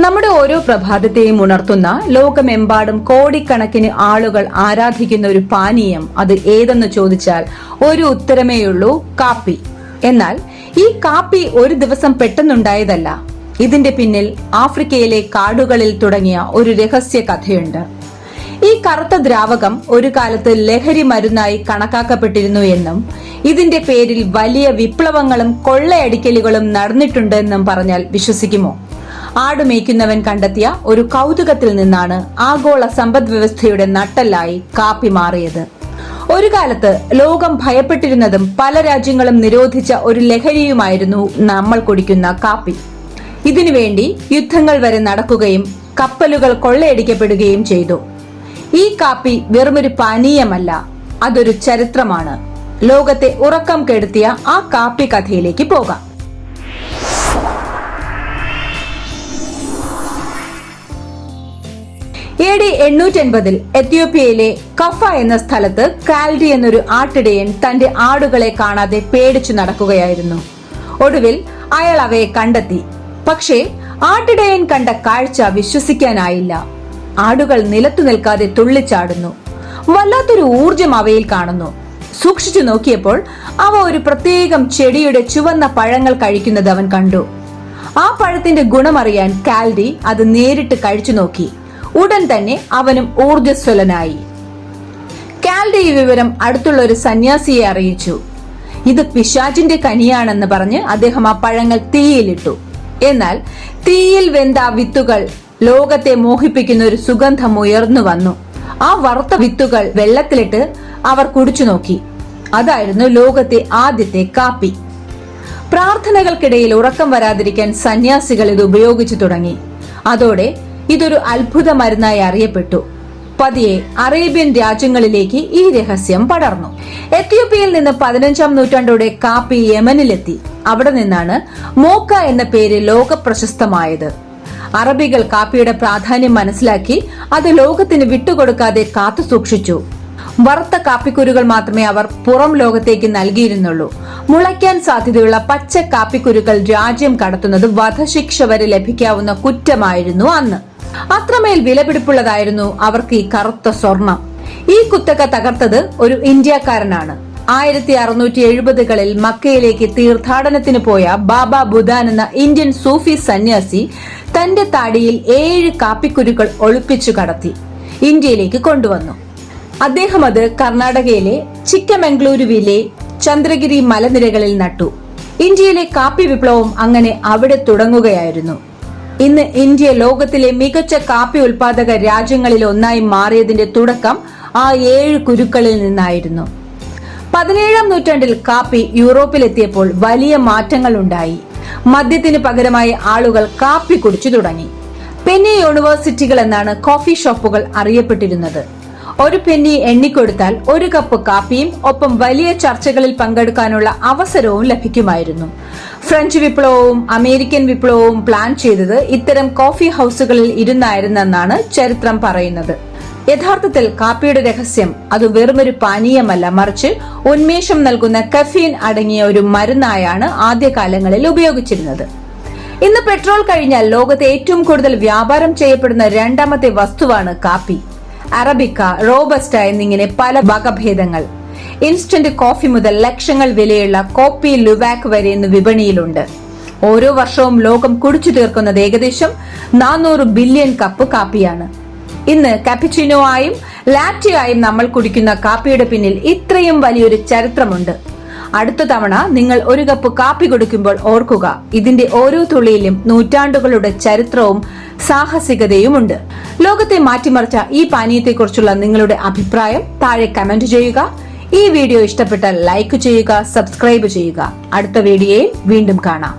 നമ്മുടെ ഓരോ പ്രഭാതത്തെയും ഉണർത്തുന്ന ലോകമെമ്പാടും കോടിക്കണക്കിന് ആളുകൾ ആരാധിക്കുന്ന ഒരു പാനീയം അത് ഏതെന്ന് ചോദിച്ചാൽ ഒരു ഉത്തരമേയുള്ളൂ: കാപ്പി. എന്നാൽ ഈ കാപ്പി ഒരു ദിവസം പെട്ടെന്നുണ്ടായതല്ല. ഇതിന്റെ പിന്നിൽ ആഫ്രിക്കയിലെ കാടുകളിൽ തുടങ്ങിയ ഒരു രഹസ്യ കഥയുണ്ട്. ഈ കറുത്ത ദ്രാവകം ഒരു കാലത്ത് ലഹരി മരുന്നായി കണക്കാക്കപ്പെട്ടിരുന്നു എന്നും ഇതിന്റെ പേരിൽ വലിയ വിപ്ലവങ്ങളും കൊള്ളയടിക്കലുകളും നടന്നിട്ടുണ്ട് എന്നും പറഞ്ഞാൽ വിശ്വസിക്കുമോ? ആടുമേയ്ക്കുന്നവൻ കണ്ടെത്തിയ ഒരു കൗതുകത്തിൽ നിന്നാണ് ആഗോള സമ്പദ് വ്യവസ്ഥയുടെ നട്ടെല്ലായി കാപ്പി മാറിയത്. ഒരു കാലത്ത് ലോകം ഭയപ്പെട്ടിരുന്നതും പല രാജ്യങ്ങളും നിരോധിച്ച ഒരു ലഹരിയുമായിരുന്നു നമ്മൾ കുടിക്കുന്ന കാപ്പി. ഇതിനുവേണ്ടി യുദ്ധങ്ങൾ വരെ നടക്കുകയും കപ്പലുകൾ കൊള്ളയടിക്കപ്പെടുകയും ചെയ്തു. ഈ കാപ്പി വെറുമൊരു പാനീയമല്ല, അതൊരു ചരിത്രമാണ്. ലോകത്തെ ഉറക്കം കെടുത്തിയ ആ കാപ്പി കഥയിലേക്ക് പോകാം. AD 880 എത്യോപ്യയിലെ കഫ എന്ന സ്ഥലത്ത് കാൽഡി എന്നൊരു ആട്ടിടയൻ തന്റെ ആടുകളെ കാണാതെ പേടിച്ചു നടക്കുകയായിരുന്നു. ഒടുവിൽ അയാൾ അവയെ കണ്ടെത്തി. പക്ഷേ ആട്ടിടയൻ കണ്ട കാഴ്ച വിശ്വസിക്കാനായില്ല. ആടുകൾ നിലത്തു നിൽക്കാതെ തുള്ളിച്ചാടുന്നു. വല്ലാത്തൊരു ഊർജം അവയിൽ കാണുന്നു. സൂക്ഷിച്ചു നോക്കിയപ്പോൾ അവ ഒരു പ്രത്യേകം ചെടിയുടെ ചുവന്ന പഴങ്ങൾ കഴിക്കുന്നത് അവൻ കണ്ടു. ആ പഴത്തിന്റെ ഗുണമറിയാൻ കാൽഡി അത് നേരിട്ട് കഴിച്ചു നോക്കി. ഉടൻ തന്നെ അവനും ഊർജ്ജസ്വലനായി. കാൽഡി ഈ വിവരം അടുത്തുള്ള ഒരു സന്യാസിയെ അറിയിച്ചു. ഇത് പിശാചിന്റെ കനിയാണെന്ന് പറഞ്ഞ് അദ്ദേഹം ആ പഴങ്ങൾ തീയിലിട്ടു. എന്നാൽ തീയിൽ വെന്ത വിത്തുകൾ ലോകത്തെ മോഹിപ്പിക്കുന്ന ഒരു സുഗന്ധം ഉയർന്നു വന്നു. ആ വറുത്ത വിത്തുകൾ വെള്ളത്തിലിട്ട് അവർ കുടിച്ചു നോക്കി. അതായിരുന്നു ലോകത്തെ ആദ്യത്തെ കാപ്പി. പ്രാർത്ഥനകൾക്കിടയിൽ ഉറക്കം വരാതിരിക്കാൻ സന്യാസികൾ ഇത് ഉപയോഗിച്ചു തുടങ്ങി. അതോടെ ഇതൊരു അത്ഭുത മരുന്നായി അറിയപ്പെട്ടു. പതിയെ അറേബ്യൻ രാജ്യങ്ങളിലേക്ക് ഈ രഹസ്യം പടർന്നു. എത്യോപ്യയിൽ നിന്ന് 15ാം നൂറ്റാണ്ടോടെ കാപ്പി യമനിലെത്തി. അവിടെ നിന്നാണ് മോക്ക എന്ന പേര് ലോക പ്രശസ്തമായത്. അറബികൾ കാപ്പിയുടെ പ്രാധാന്യം മനസ്സിലാക്കി അത് ലോകത്തിന് വിട്ടുകൊടുക്കാതെ കാത്തു സൂക്ഷിച്ചു. വറുത്ത കാപ്പിക്കുരുകൾ മാത്രമേ അവർ പുറം ലോകത്തേക്ക് നൽകിയിരുന്നുള്ളൂ. മുളയ്ക്കാൻ സാധ്യതയുള്ള പച്ച കാപ്പിക്കുരുക്കൾ രാജ്യം കടത്തുന്നത് വധശിക്ഷ വരെ ലഭിക്കാവുന്ന കുറ്റമായിരുന്നു അന്ന്. അത്രമേൽ വിലപിടിപ്പുള്ളതായിരുന്നു അവർക്ക് ഈ കറുത്ത സ്വർണം. ഈ കുത്തക തകർത്തത് ഒരു ഇന്ത്യക്കാരനാണ്. 1670കളിൽ മക്കയിലേക്ക് തീർത്ഥാടനത്തിന് പോയ ബാബ ബുദാൻ എന്ന ഇന്ത്യൻ സൂഫി സന്യാസി തന്റെ താടിയിൽ 7 കാപ്പിക്കുരുക്കൾ ഒളിപ്പിച്ചു കടത്തി ഇന്ത്യയിലേക്ക് കൊണ്ടുവന്നു. അദ്ദേഹം അത് കർണാടകയിലെ ചിക്കമംഗ്ലൂരുവിലെ ചന്ദ്രഗിരി മലനിരകളിൽ നട്ടു. ഇന്ത്യയിലെ കാപ്പി വിപ്ലവം അങ്ങനെ അവിടെ തുടങ്ങുകയായിരുന്നു. ഇന്ന് ഇന്ത്യ ലോകത്തിലെ മികച്ച കാപ്പി ഉൽപാദക രാജ്യങ്ങളിൽ ഒന്നായി മാറിയതിന്റെ തുടക്കം ആ 7 കുരുക്കളിൽ നിന്നായിരുന്നു. 17ാം നൂറ്റാണ്ടിൽ കാപ്പി യൂറോപ്പിലെത്തിയപ്പോൾ വലിയ മാറ്റങ്ങൾ ഉണ്ടായി. മദ്യത്തിന് പകരമായി ആളുകൾ കാപ്പി കുടിച്ചു തുടങ്ങി. പെന്നി യൂണിവേഴ്സിറ്റികൾ എന്നാണ് കോഫി ഷോപ്പുകൾ അറിയപ്പെട്ടിരുന്നത്. ഒരു പെന്നി എണ്ണിക്കൊടുത്താൽ 1 കപ്പ് കാപ്പിയും ഒപ്പം വലിയ ചർച്ചകളിൽ പങ്കെടുക്കാനുള്ള അവസരവും ലഭിക്കുമായിരുന്നു. ഫ്രഞ്ച് വിപ്ലവവും അമേരിക്കൻ വിപ്ലവവും പ്ലാൻ ചെയ്തത് ഇത്തരം കോഫി ഹൌസുകളിൽ ഇരുന്നായിരുന്നെന്നാണ് ചരിത്രം പറയുന്നത്. യഥാർത്ഥത്തിൽ കാപ്പിയുടെ രഹസ്യം അത് വെറുമൊരു പാനീയമല്ല, മറിച്ച് ഉന്മേഷം നൽകുന്ന കഫീൻ അടങ്ങിയ ഒരു മരുന്നായാണ് ആദ്യകാലങ്ങളിൽ ഉപയോഗിച്ചിരുന്നത്. ഇന്ന് പെട്രോൾ കഴിഞ്ഞാൽ ലോകത്തെ ഏറ്റവും കൂടുതൽ വ്യാപാരം ചെയ്യപ്പെടുന്ന 2ാമത്തെ വസ്തുവാണ് കാപ്പി. അറബിക്ക, റോബസ്റ്റ എന്നിങ്ങനെ പല വകഭേദങ്ങൾ. ഇൻസ്റ്റന്റ് കോഫി മുതൽ ലക്ഷങ്ങൾ വിലയുള്ള കോപ്പി ലുവാക് വരെ ഇന്ന് വിപണിയിലുണ്ട്. ഓരോ വർഷവും ലോകം കുടിച്ചു തീർക്കുന്നത് ഏകദേശം 400 ബില്യൺ കപ്പ് കാപ്പിയാണ്. ഇന്ന് കാപ്പിച്ചിനോ ആയും ലാറ്റെ ആയും നമ്മൾ കുടിക്കുന്ന കാപ്പിയുടെ പിന്നിൽ ഇത്രയും വലിയൊരു ചരിത്രമുണ്ട്. അടുത്ത തവണ നിങ്ങൾ 1 കപ്പ് കാപ്പി കുടിക്കുമ്പോൾ ഓർക്കുക, ഇതിന്റെ ഓരോ തുള്ളിയിലും നൂറ്റാണ്ടുകളുടെ ചരിത്രവും സാഹസികതയുമുണ്ട്. ലോകത്തെ മാറ്റിമറിച്ച ഈ പാനീയത്തെക്കുറിച്ചുള്ള നിങ്ങളുടെ അഭിപ്രായം താഴെ കമന്റ് ചെയ്യുക. ഈ വീഡിയോ ഇഷ്ടപ്പെട്ടാൽ ലൈക്ക് ചെയ്യുക, സബ്സ്ക്രൈബ് ചെയ്യുക. അടുത്ത വീഡിയോയിൽ വീണ്ടും കാണാം.